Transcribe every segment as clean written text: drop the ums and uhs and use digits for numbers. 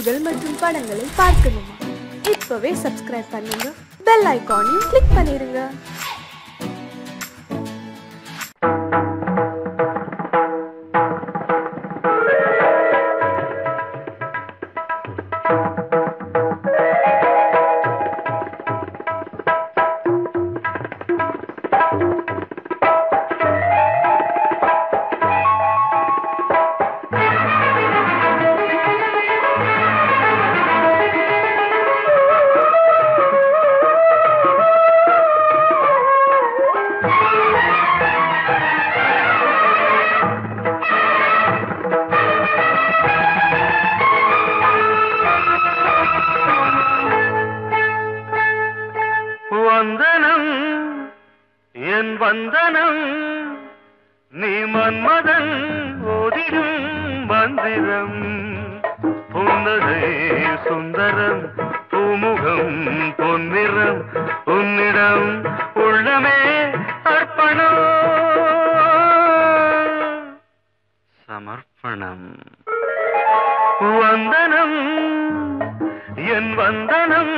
நிகழ்ச்சிகள் மற்றும் படங்களை பார்க்கணுமா? இப்பவே சப்ஸ்கிரைப் பண்ணுங்க, பெல் ஐகானையும் கிளிக் பண்ணிருங்க. வந்தனம் என் வந்தனம் நீ மன்மதன் ஓதிடும் மந்திரம் புன்னகை சுந்தரம் பூமுகம் பொன்னிறம் உன்னிடம் உள்ளமே அர்ப்பணம் சமர்ப்பணம் வந்தனம் என் வந்தனம்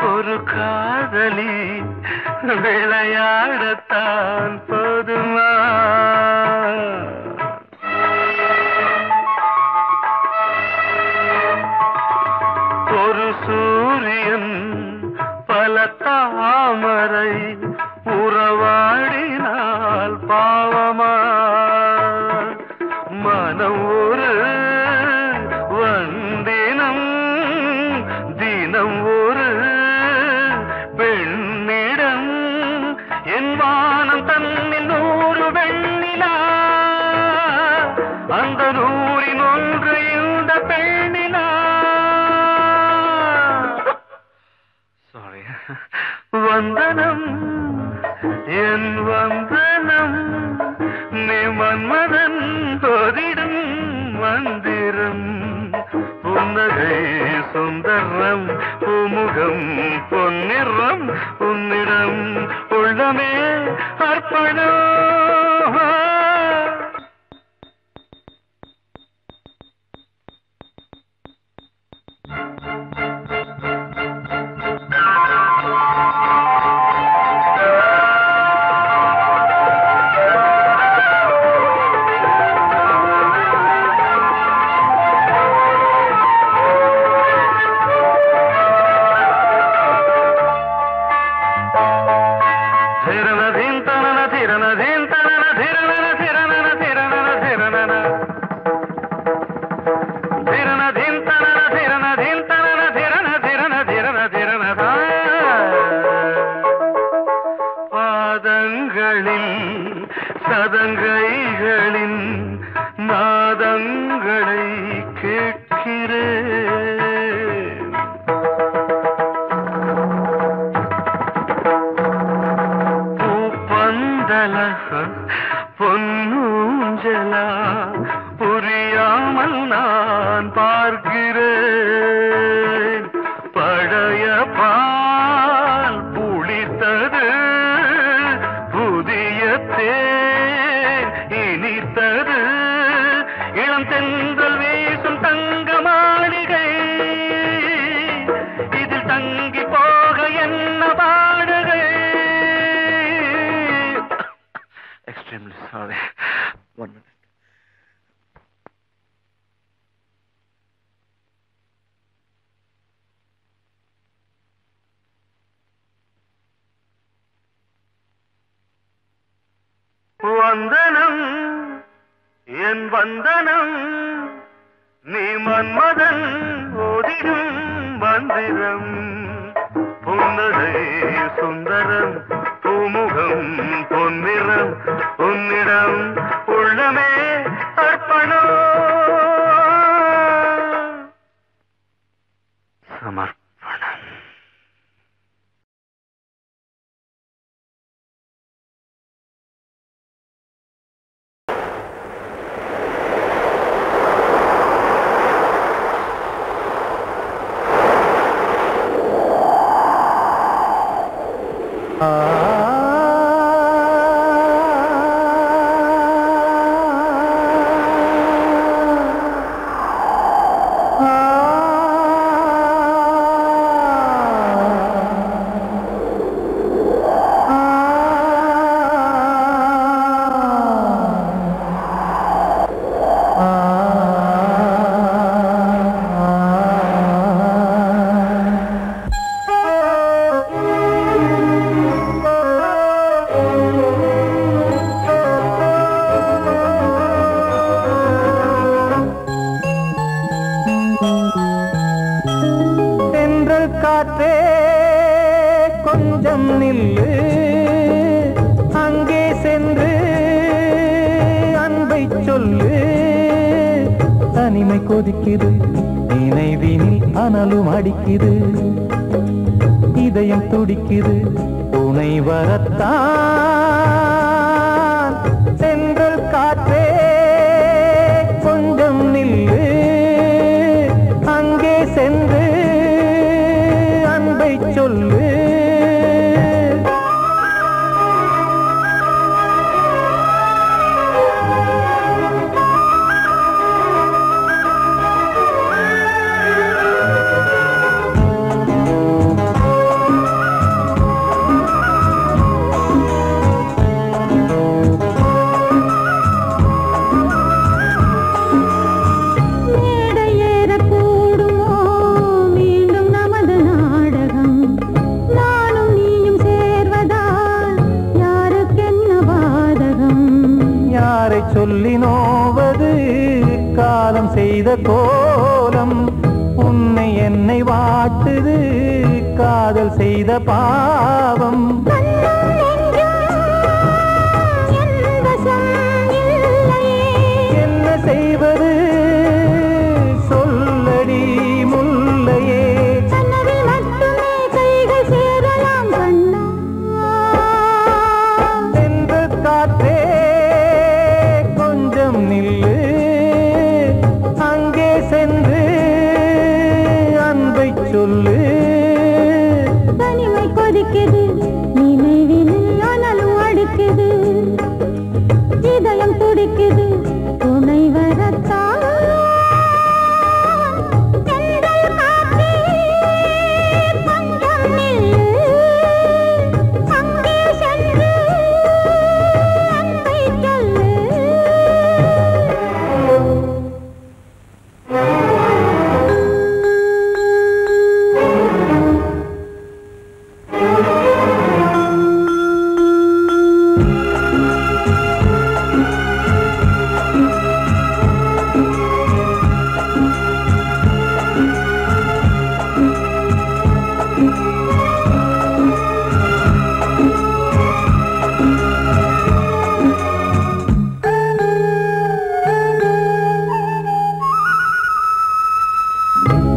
ஒரு காதலி விளையாடத்தான் போதுமா? ஒரு சூரியன் பல தாமரை உறவாடினால் பாவமா? மனம் ஒரு வந்தினம் தினம் ஒரு பெண்ணிடம் என் வானம் தன்னில் 100 வெண்ணிலா அந்த 100இன் ஒன்று இந்த பெண்ணிலா. சாரி. வந்தனம் என் வந்தனம் நீ மன்மதன் ஓதிடும் மந்திரம் புன்னகை சுந்தரம் பூமுகம் பொன்னிறம் உன்னிடம் உள்ளமே அர்ப்பணம். பாதங்களில் சதங்கைகளின் நாதங்களை கேட்கிறேன். பூப்பந்தல பொன்னூஞ்சலா புரியாமல் நான் பார்க்கிறேன். பழைய பால் புளித்தது புதிய தேன் இனித்தது இளம் தென்றல் வீசும் தங்க மாளிகை இதில் தங்கி போக என்ன பாடுகை. Extremely sorry. 1 minute. வந்தனம் என் வந்தனம் நீ மன்மதன் ஓதிடும் மந்திரம் புன்னகை சுந்தரம் உன்னிடம் உள்ளமே அர்ப்பணம் சமர்ப்பணம். காற்றே கொஞ்சம் நில்லு, அங்கே சென்று அன்பை சொல்லு. தனிமை கொதிக்குது, நினைவினில் அனலும் அடிக்குது, இதயம் துடிக்குது, துணை வரத்தான். சென்றல் காற்றே கொஞ்சம் நில்லு, அங்கே சென்று அன்பை சொல்லு. சொல்லி நோவது காலம் செய்த கோலம், உன்னை என்னை வாட்டுது காதல் செய்த பாவம். என்ன செய்வது சொல்லடி முல்லையே, சென்று காற்றே கொஞ்சம் நில்லு, அங்கே சென்று அன்பை சொல்லு. தனிமை கொதிக்குது, நினைவினில் அனலும் அடிக்குது, இதயம் துடிக்குது, துணை வரத்தான்.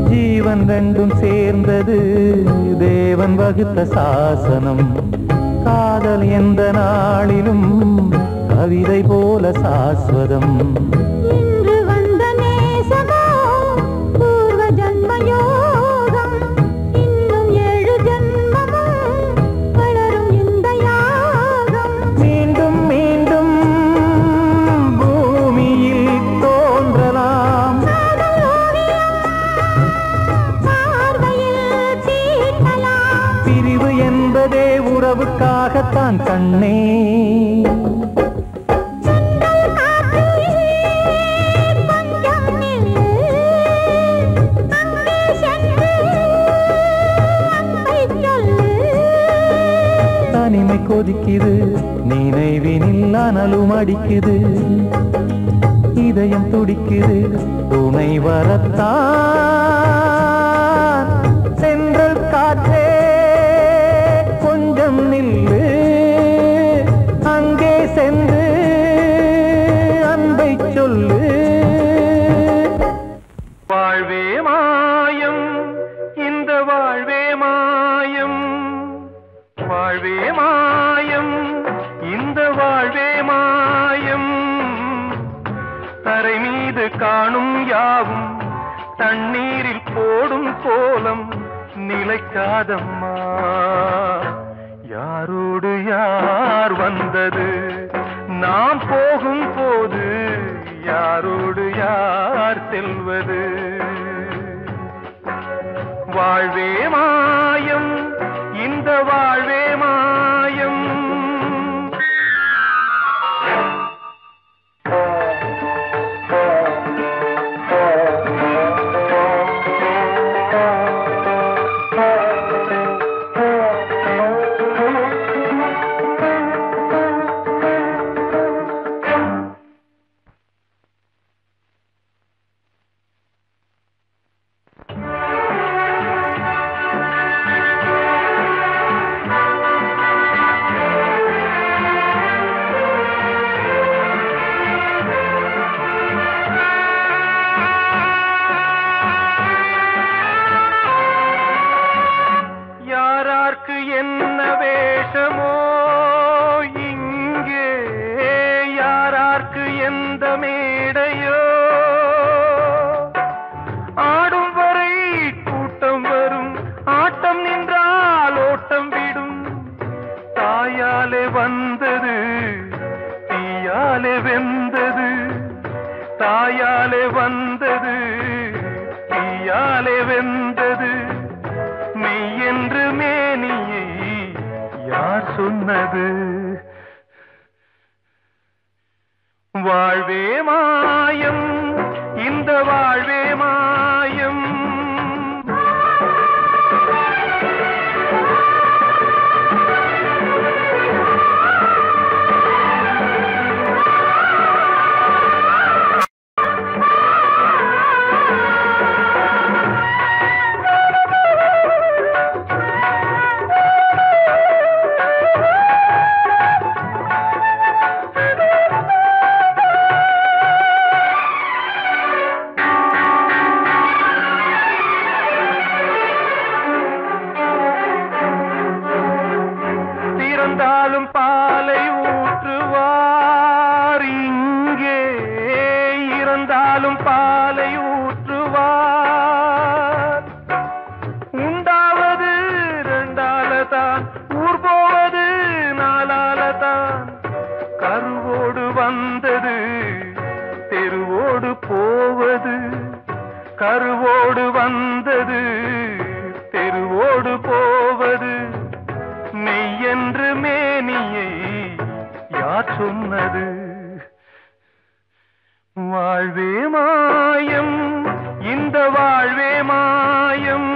ஜீவன் ரெண்டும் சேர்ந்தது தேவன் வகுத்த சாசனம், காதல் எந்த நாளிலும் கவிதை போல சாஸ்வதம். இன்று வந்த நேசமோ பூர்வ ஜன்ம யோகம், இன்னும் 7 ஜன்மமும் வளரும் இந்த யாகம். மீண்டும் மீண்டும் பூமியில் தோன்றலாம், பிரிவு என்பதே உறவுக்காகத்தான் கண்ணே. தனிமை கொதிக்குது, நினைவினில் அனலும் அடிக்குது, இதயம் துடிக்குது, துணை வரத்தான். சென்றல் காற்றே கொஞ்சம் நில்லு, அங்கே சென்று வாழ்வே மாயம், இந்த வாழ்வே மாயம். தரை மீது காணும் யாவும் தண்ணீரில் போடும் கோலம் நிலைக்காதம்மா. யாரோடு யார் வந்தது நாம் போகும் போது, யாரோடு யார் செல்வது? வாழ்வே மாயம், இந்த வாழ்வே மாயம். என்ன வேஷமோ இங்கே, யாரார்க்கு எந்த மேடையோ, ஆடும் வரை கூட்டம் வரும், ஆட்டம் நின்றால் ஓட்டம் விடும். தாயாலே வந்தது தீயாலே வெந்தது, தாயாலே வந்தது தீயாலே வெந்தது. மெய் என்று மேனியை யார் சொன்னது? வாழ்வே மாயம், இந்த வாழ்வே மாயம். இறந்தாலும் பாலை ஊற்றுவார் இங்கே, இறந்தாலும் பாலை ஊற்றுவார். உண்டாவது ரெண்டாலதான், ஊர் போவது நாலாலதான். கருவோடு வந்தது தெருவோடு போவது, கருவோடு வந்தது தெருவோடு போவது. மெய் என்று மேனியை யார் சொன்னது? வாழ்வே மாயம், இந்த வாழ்வே மாயம்.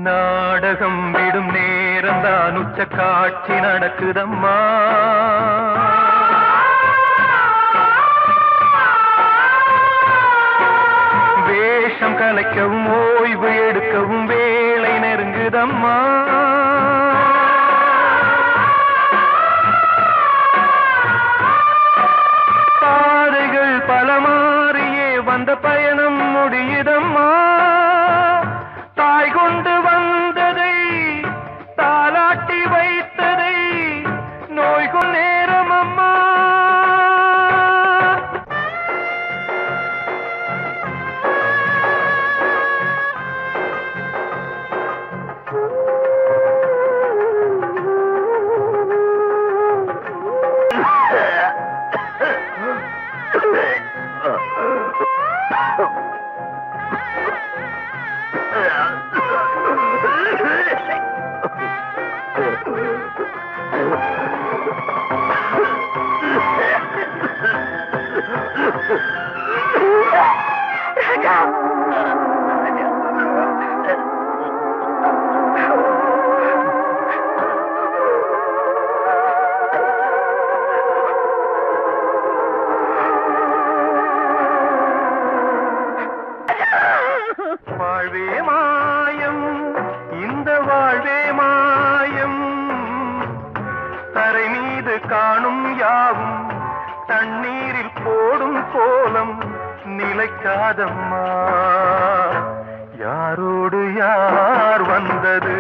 நாடகம் விடும் நேரம்தான் உச்ச காட்சி நடக்குதம்மா. வேஷம் கலைக்கவும் ஓய்வு எடுக்கவும் வேளை நெருங்குதம்மா. பாதைகள் பல மாறியே வந்த பயணம் முடியுதம்மா. தாய் கொண்டு வந்ததை தாலாட்டி வைத்ததை நோய்கள் நேரம் அம்மா. போடும் கோலம் நிலைக்காதம்மா. யாரோடு யார் வந்தது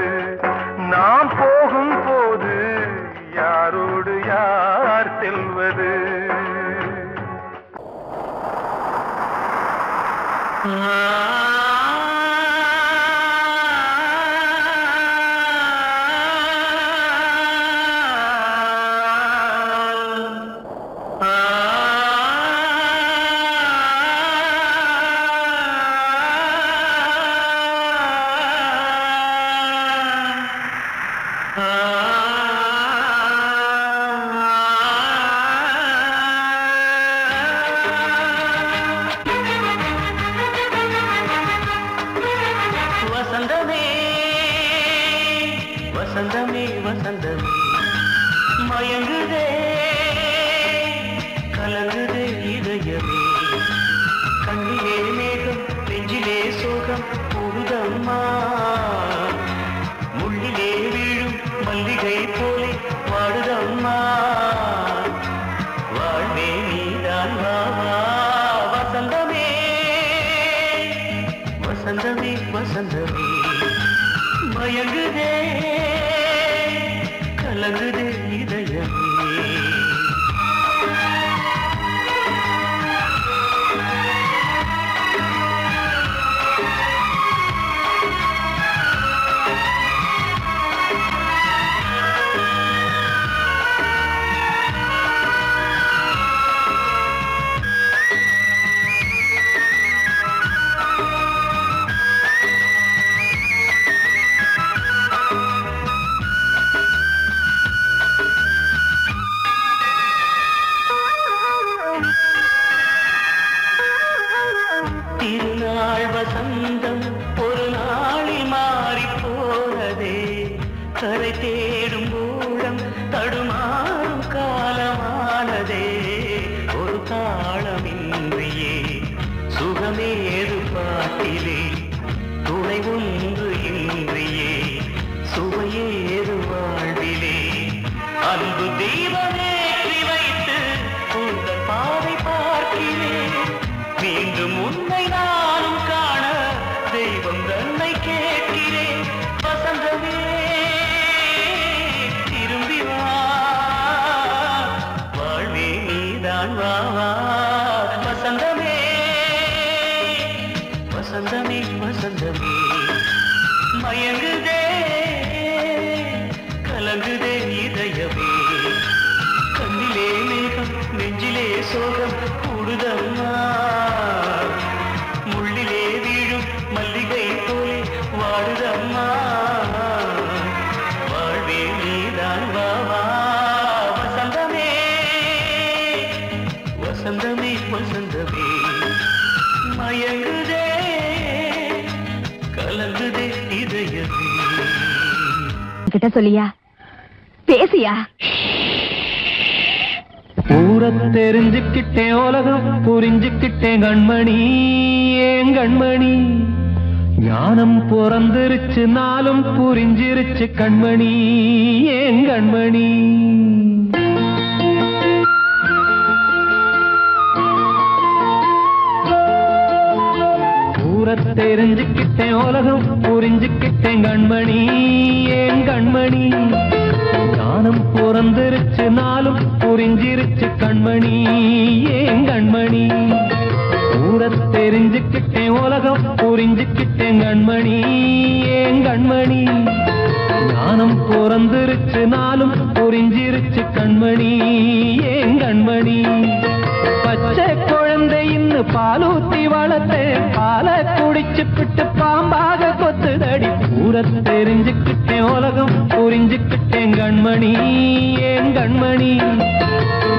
நாம் போகும் போது, யாரோடு யார் செல்வது? வசந்தமே வசந்தமே மயங்குதே கலங்குதே இதயமே. கண்ணிலே மேகம் நெஞ்சிலே சோகம் போகுதம்மா. முள்ளிலே வீழும் மல்லிகை போலே வாடுதம்மா. வாழ்வே நீதான் வாவா. வசந்தமே வசந்தமே வசந்தமே மயங்குதே கலங்குதே இதயமே. திருநாள் வசந்தம் ஒரு நாளில் மாறி போனதே. கரை தேடும் ஊழம் தடுமாறும் காலமானதே. ஒரு தாளமின்றியே சுகமேது பாட்டிலே. துணை ஒன்று இன்றியே சுவையேது வாழ்விலே. அன்பு தீபமேற்றி வைத்து உங்கள் பாதை பார்க்கிறேன். மீண்டும் உன்னை நானும் காண தெய்வம் தன்னை கேட்கிறேன். வசந்தமே திரும்பி வா. வாழ்வே நீதான் வாவா. வசந்தமே வசந்தமே வசந்தமே மயங்குதே கலங்குதே இதயமே. கண்ணிலே மேகம் நெஞ்சிலே சோகம் கூடுதம்மா. முள்ளிலே வீழும் மல்லிகை போலே வாடுதம்மா. வாழ்வே நீதான் வாவா. வசந்தமே வசந்தமே வசந்தமே மயங்குதே கலங்குதே இதயமே. கிட்ட சொல்லியா பேசியா? ஊரை தெரிஞ்சுக்கிட்டேன், உலகம் புரிஞ்சுக்கிட்டேன் கண்மணி. ஏன் கண்மணி ஞானம் பிறந்திருச்சு, நாளும் புரிஞ்சிருச்சு கண்மணி. ஏன் கண்மணி ஊரை தெரிஞ்சுக்கிட்டேன், உலகம் புரிஞ்சுக்கிட்டேன் கண்மணி. ஏன் கண்மணி ஞானம் பிறந்திருச்சு, நாளும் புரிஞ்சிருச்சு கண்மணி. ஏன் கண்மணி ஊரை தெரிஞ்சுக்கிட்டேன், உலகம் புரிஞ்சுக்கிட்டேன் கண்மணி. ஏன் கண்மணி ஞானம் பிறந்திருச்சு, நாளும் புரிஞ்சிருச்சு கண்மணி. ஏன் கண்மணி பச்சை குழந்தை இன்னும் பாலூத்தி வளர்த்து பால குடிச்சு பிட்டு பாம்பாக கொத்துதடி. ஊரை தெரிஞ்சுக்கிட்டேன், உலகம் புரிஞ்சுக்கிட்டேன் கண்மணி. ஏன் கண்மணி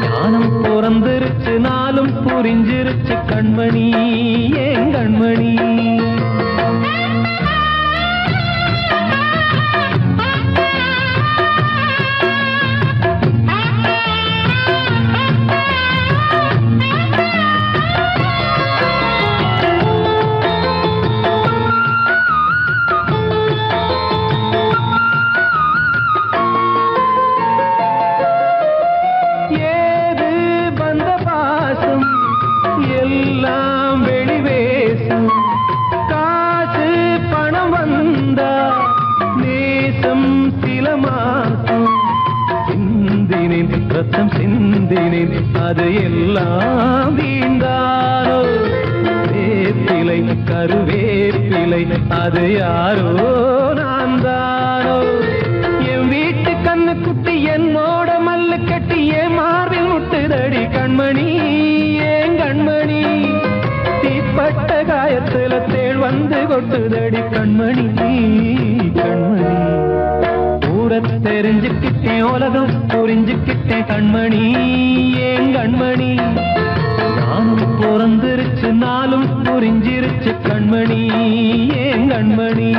ஞானம் பிறந்திருச்சு, நாளும் புரிஞ்சிருச்சு கண்மணி. ஏன் கண்மணி ஏது வந்த பாசம் எல்லாம் வெளிவேசும் காசு பணம் வந்தா நேசம் சில மாசம் சிந்தினேன் ரத்தம் சிந்தினேன் அது எல்லாம் வீண்டாரோ வேப்பிலை கருவேப்பிலை அது யாரோ நான் தானோ என் வீட்டு கண்ணு குட்டி என்னோட மல்லு கட்டி என் மார்பில் முட்டுதடி கண்மணி ஏன் கண்மணி தீப்பட்ட காயத்துல தேள் வந்து கொட்டுதடி கண்மணி கண்மணி ஊர தெரிஞ்சுக்கிட்டேன் உலகம் புரிஞ்சுக்கிட்டேன் கண்மணி ஏன் கண்மணி நானும் பிறந்திருச்சு நாளும் புரிஞ்சிருச்சு கண்மணி ஏன் கண்மணி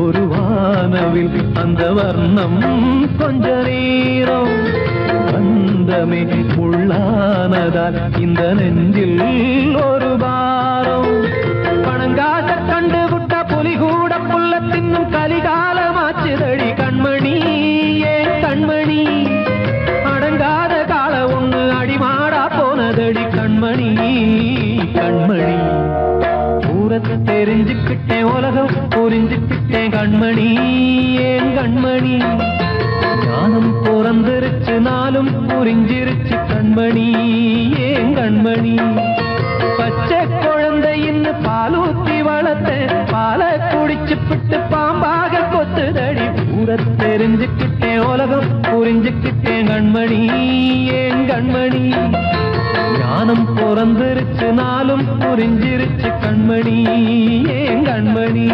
ஒரு வானவில் அந்த வர்ணம் கொஞ்ச நேரம் வந்தமே உள்ளானதால் இந்த நெஞ்சில் ஒரு பாரம் பணங்காச கண்டு விட்ட புலி கூட புல்ல தின்னும் கலிகாலமாச்சுதடி கண்மணி ஏன் கண்மணி அடங்காத கால ஒண்ணு அடிமாடா போனதடி கண்மணி கண்மணி தெரிஞ்சுக்கிட்டேன் உலகம் புரிஞ்சுக்கிட்டேன் கண்மணி ஏன் கண்மணி ஞானம் பிறந்திருச்சு நாளும் புரிஞ்சிருச்சு கண்மணி ஏன் கண்மணி பச்சை குழந்தை இன்னும் பாலூத்தி வளர்த்த பாலை குடிச்சு பிட்டு பாம்பாக கொத்துதடி பூர தெரிஞ்சுக்கிட்டேன் உலகம் புரிஞ்சுக்கிட்டேன் கண்மணி ஏன் கண்மணி ஞானம் பிறந்திருச்சு நாளும் புரிஞ்சிருச்சு கண்மணி ஏன் கண்மணி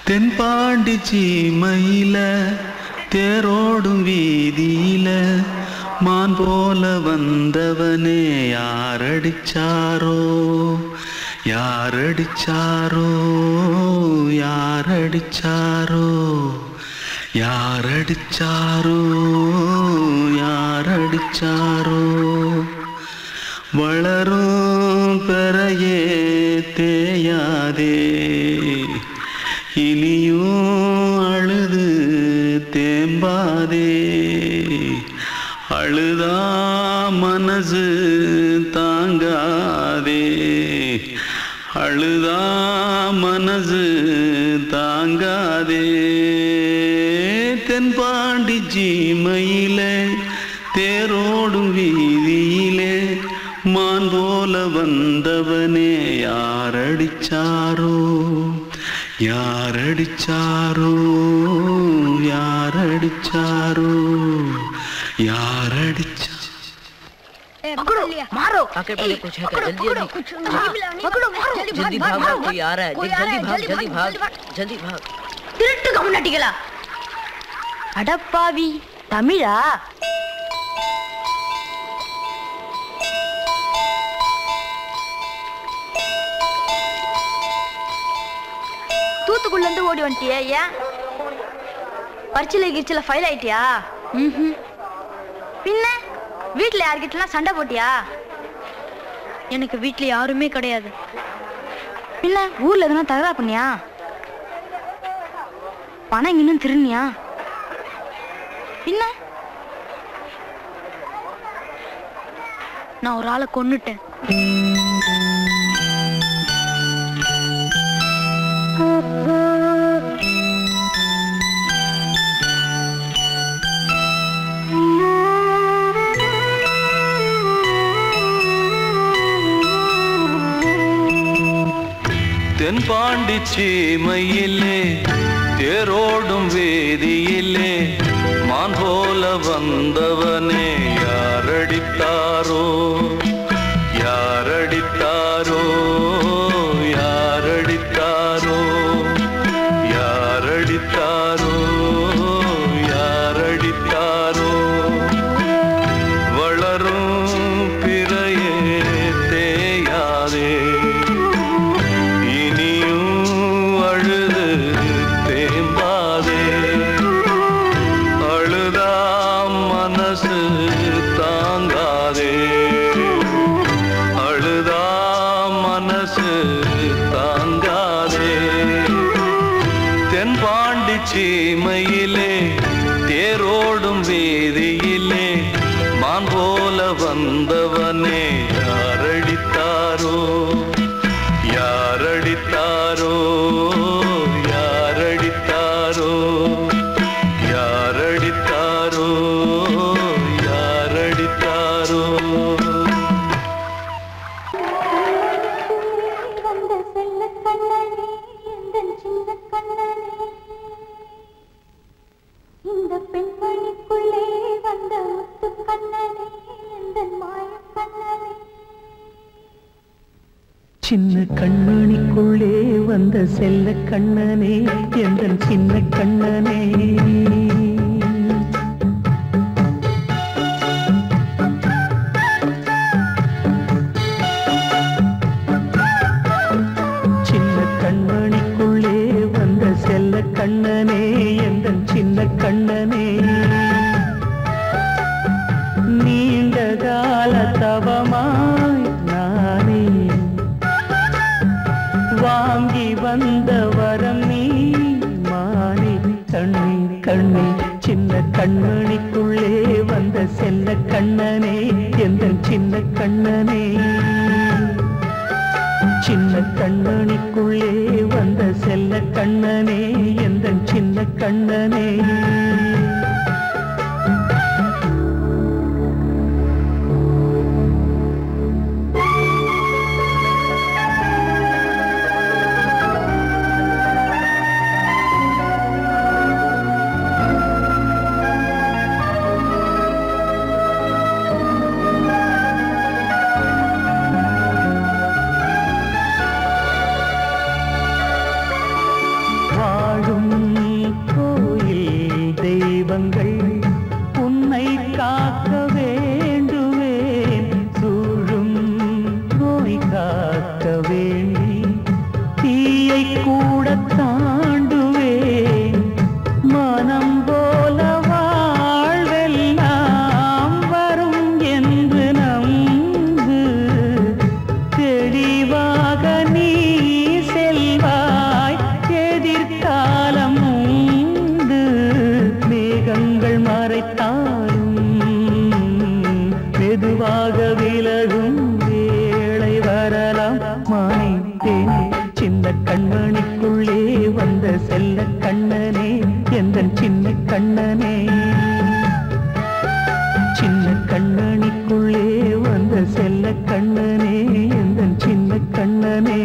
தென்பாண்டி சீமையில தேரோடும் வீதியில மான் போல வந்தவனே யாரடிச்சாரோ யாரடிச்சாரோ யாரடிச்சாரோ யாரடிச்சாரோ யாரடிச்சாரோ வளரும் பெறையே தேயாதே இனியும் அழுது தேம்பாதே அழுதா மனசு தாங்காதே அழுதா மனசு தாங்காதே தென்பாண்டி சீமையிலே தேரோடும் வீதியிலே மான் போல வந்தவனே யாரடிச்சாரோ யாரடிச்சாரோ யாரடிச்சாரோ यारडिचा पकड़ो मारो आके पहले कुछ है जल्दी पकड़ो मारो जल्दी भाग कोई आ रहा है जल्दी भाग திருட்டு கம்முனட்டிகளா அடப்பாவி தமிழா தூத்துக்குள்ள இருந்து ஓடி வந்துட்டியா ஏன் பரிச்சையில கிரிச்சில ஃபைல் ஆயிட்டியா பின்ன வீட்டுல யார்கிட்டலாம் சண்டை போட்டியா எனக்கு வீட்டுல யாருமே கிடையாது பின்ன ஊர்ல எதுனா தகராறு பண்ணியா பணம் இன்னும் திருநியா பின்ன நான் ஒரு ஆளை கொன்னுட்டேன் தென்பாண்டி சீமையிலே தேரோடும் வேதியிலே மான் போல வந்தவனே யாரடித்தாரோ யாரடித்தாரோ யாரடித்தாரோ யாரடித்தாரோ யாரடித்தாரோ வளரும் பிறையே தேயாதே சீமையிலே தேரோடும் வேதியிலே மான் போல வந்தவனே யாரடித்தாரோ யாரடித்தாரோ யாரடித்தாரோ யாரடித்தாரோ யாரடித்தாரோ இந்த பெண்மணிக்குள்ளே வந்த முத்து கண்ணனே எந்தன் மாய கண்ணனே சின்ன கண்மணிக்குள்ளே வந்த செல்ல கண்ணனே எந்தன் சின்ன கண்ணனே சின்ன கண்மணிக்குள்ளே வந்த செல்ல கண்ணனே எந்தன் சின்ன கண்ணனே நீண்ட கால தவமாய் நானே வாங்கி வந்த வரம் நீ மானே கண்ணே கண்ணே சின்ன கண்மணிக்குள்ளே வந்த செல்ல கண்ணனே எந்தன் சின்ன கண்ணனே சின்ன கண்ணனுக்குள்ளே வந்த செல்ல கண்ணனே எந்தன் சின்ன கண்ணனே உன்னை காக்க வேண்டுவேன் சூழும் நோய் காக்க வேண்டி தீயை கூட தாண்டுவேன் மனம் போல வாழ்வெல்லாம் வரும் என்று நம்பு தெளிவாக நீ செல்வாய் எதிர்காலம் மேகங்கள் மறைத்தாலும் மெதுவாக விலகும் வேளை வரலாம் மானே சின்ன கண்மணிக்குள்ளே வந்த செல்ல கண்ணனே எந்தன் சின்ன கண்ணனே சின்ன கண்ணனுக்குள்ளே வந்த செல்ல கண்ணனே எந்தன் சின்ன கண்ணனே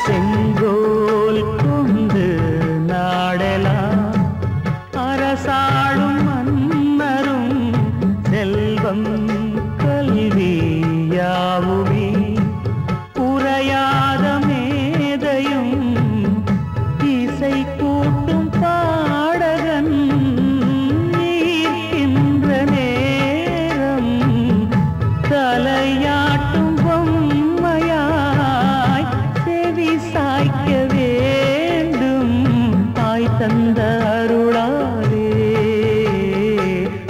செங்கோல் கொண்டு நாடலாம் அரசாளும் மன்னரும் செல்வம் கல்வியாவுமே உரையாத மேதையும் இசை கூட்டும் பாடகன் ஈர்க்கின்ற நேரம் தலையாட்டும் பொம்மையாய் செவி சாய்க்க வேண்டும் தாய் தந்த அருளாலே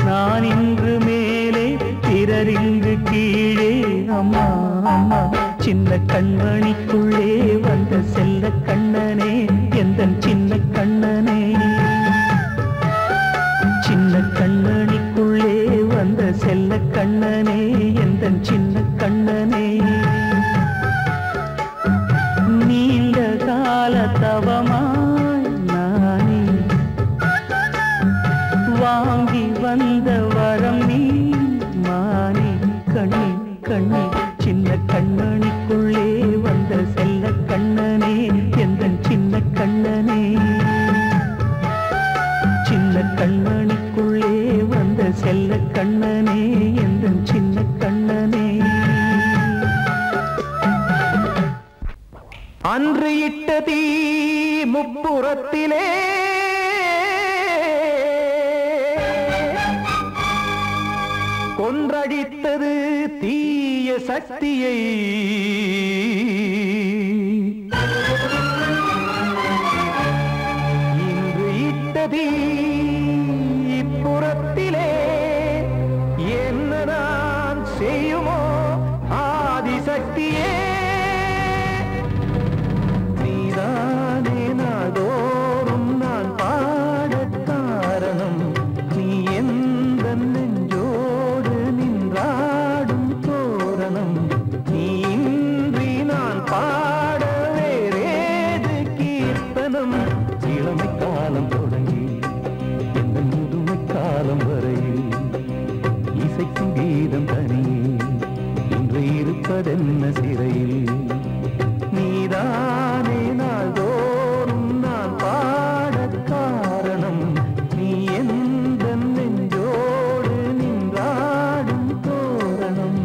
நான் இன்று மேலே பிறரிங்கு கீழே அம்மா அம்மா சின்ன கண்மணிக்குள்ளே வந்த வந்த செல்ல கண்ணனே எந்தன் சின்ன கண்ணனே சின்ன கண்ணனிக்குள்ளே வந்த செல்ல கண்ணனே எந்தன் சின்ன கண்ணனே நீண்ட கால தவமாய் நானே வாங்கி வந்த வரம் நீ மானே கண்ணே கண்ணே சின்ன கண்ணனிக்குள்ளே வந்த செல்ல கண்ணனே எந்தன் சின்ன கண்ணனே சின்ன கண்ணனிக்குள்ளே வந்த செல்ல கண்ணனே எந்தன் சின்ன கண்ணனே அன்று இட்ட தீ முப்புறத்திலே கொன்றடித்தது தீய சக்தியை இன்று இட்ட தீ இப்புறத்திலே என்னதான் செய்யுமோ ஆதிசக்தியே நீதானே நாதோறும் நான் பாடக் காரணம் நீ எந்த நெஞ்சோடு நின்றாடும் தோரணம் நீ இன்றி நான் பாட வேறேது கீர்த்தனம் இளமை காலம் தொடங்கி எந்த முதுமை காலம் வரையில் இசைக்கும் கீதம் தனியே இன்று இருப்பதென்ன சிறையில் நீதானே நாள்தோறும் நான் பாடக் காரணம் நீ எந்த நெஞ்சோடு நின்றாடும் தோரணம்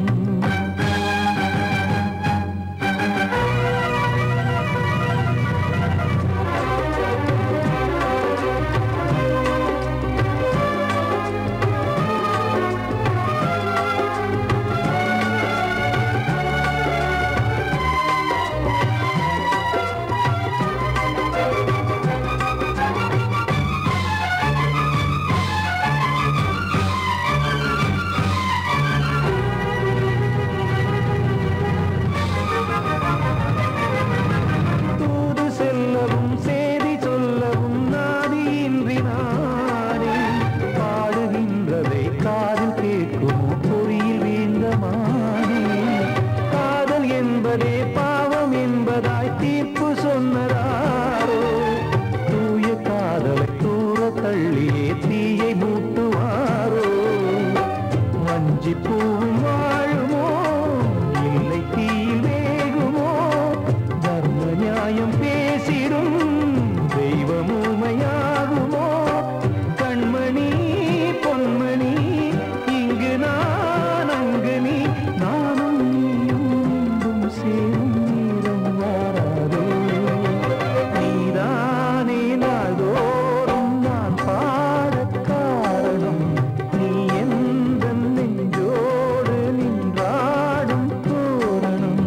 தூது செல்லவும் சேதி சொல்லவும் நாதியின்றி நானே பாடுகின்றதை காதில் கேட்குமோ பொறியில் வீழ்ந்தமானே காதல் என்பதே பாவம் என்பதாய் தீர்ப்பு சொன்னதாரோ தூய காதலை தூர தள்ளியே தீயை மூட்டுவாரோ வஞ்சி பூவும் வாழுமோ இல்லை தீயில் வேகுமோ தர்ம நியாயம் பேசிடும் தெய்வம் ஊமையாகுமோ கண்மணி பொன்மணி இங்கு நான் அங்கு நீ நானும் நீயும் மீண்டும் சேரும் நீரம் வாராதோ நீதானே நாள்தோறும் நான் பாடக் காரணம் நீ எந்த நெஞ்சோடு நின்றாடும் தோரணம்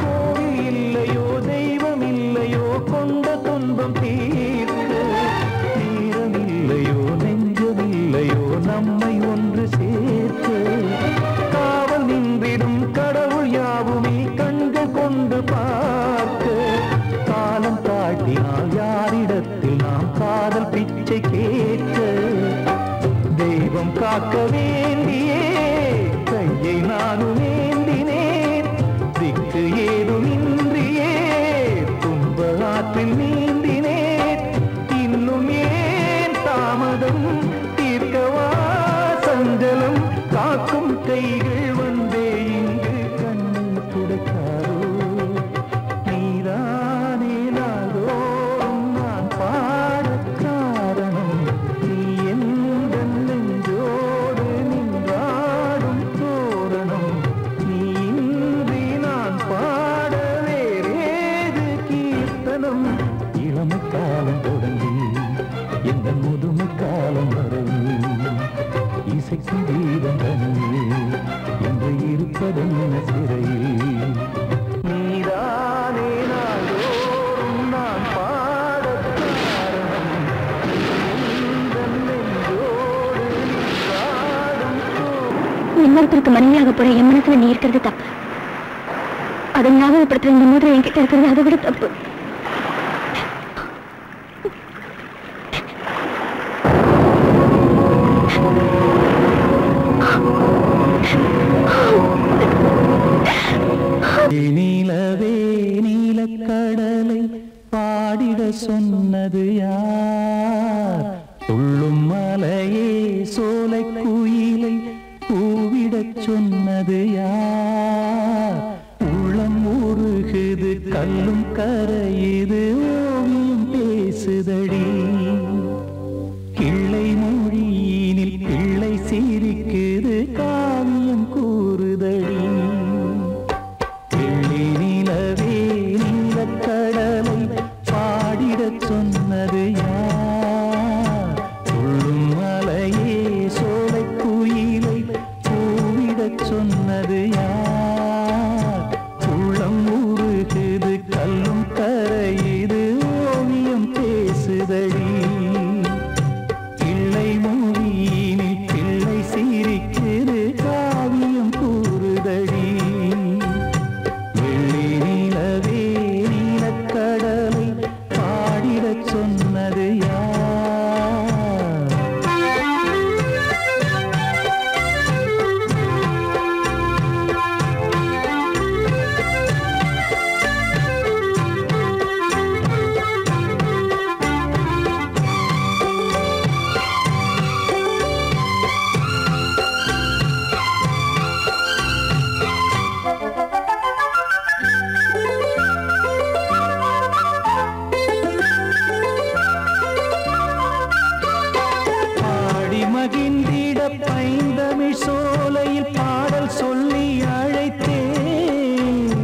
கோவில் இல்லையோ தெய்வம் இல்லையோ கொண்ட துன்பம் தீர்க்க நேரம் இல்லையோ நெஞ்சம் இல்லையோ நம்மை ஒன்று சேர்க்க காவல் நின்றிடும் கடவுள் யாவுமே கண்கள் கொண்டு பார்க்க காலம் காட்டினால் யாரிடத்தில் நாம் காதல் பிச்சை கேட்க தெய்வம் காக்க வேண்டியே கையை நானும் ஏந்தினேன் திக்கு ஏதுமின்றியே துன்ப ஆற்றில் நீந்தினேன் இன்னும் ஏன் தாமதம் தீர்க்கவா சஞ்சலம் காக்கும் கைகள் வந்தே இங்கு கண்ணை துடைக்காதோ நீதானே நாள்தோறும் நான் பாடக் காரணம் நீ இசைக்கும் கீதம் தனியே இன்று இருப்பதென்ன சிறையில் நீதானே நாள்தோறும் நான் பாடக் காரணம் உந்தன் நெஞ்சோடு நீ பாடும் இன்னொருத்தருக்கு மனைவியாக போற என் மனசுல நீ இருக்கிறது தப்பு. அதை ஞாபகப்படுத்துற இந்த மாதிரி என்கிட்ட இருக்கிறது அதை விட தப்பு. நீலவே நீலக்கடலை பாடிட சொன்னது யார்? துள்ளும் மலையே சோலை குயிலை பூவிடச் சொன்னது யார்? உள்ளம் உருகுது கல்லும் கரையுது ஓவியம் பேசுதடி கிள்ளை மொழியினில் பிள்ளை சிரிக்குது காவியம் கூறுதடி வெள்ளி நிலவே நீலக்கடலை பாடிடச் சொன்னது யார்? துள்ளும் மலையே சோலை குயிலை பூவிடச் சொன்னது யார்? உள்ளம் உருகுது கல்லும் கரையுது ஓவியம் பேசுதடி பிள்ளை மொழியினில் பிள்ளை சிரிக்குது காவியம் கூறுதடி வெள்ளி நிலவே நீலக்கடலை பாடிடச் சொன்னது யார்? பாடி மகிழ்ந்திட பைந்தமிழ் சோலையில் பாடல் சொல்லி அழைத்தேன்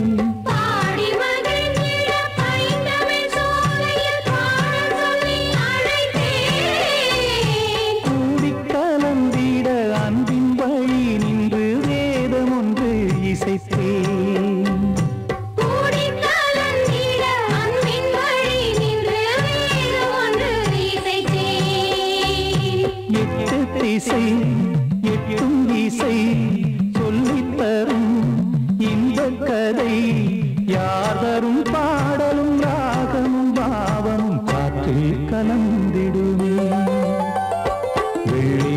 பாடி மகிழ்ந்திட பைந்தமிழ் சோலையில் பாடல் சொல்லி அழைத்தேன். கூடிக் கலந்திட அன்பின் வழி நின்று வேதம் ஒன்று இசைத்தேன் கூடிக் கலந்திட அன்பின் வழி நின்று வேதம் ஒன்று இசைத்தேன். எட்டு திசை எட்டும் திசை சொல்லித் தரும் இந்த கதை யாதரும் பாடலும் ராகமும் பாவமும் காற்றில் கலந்திடுமே வெள்ளி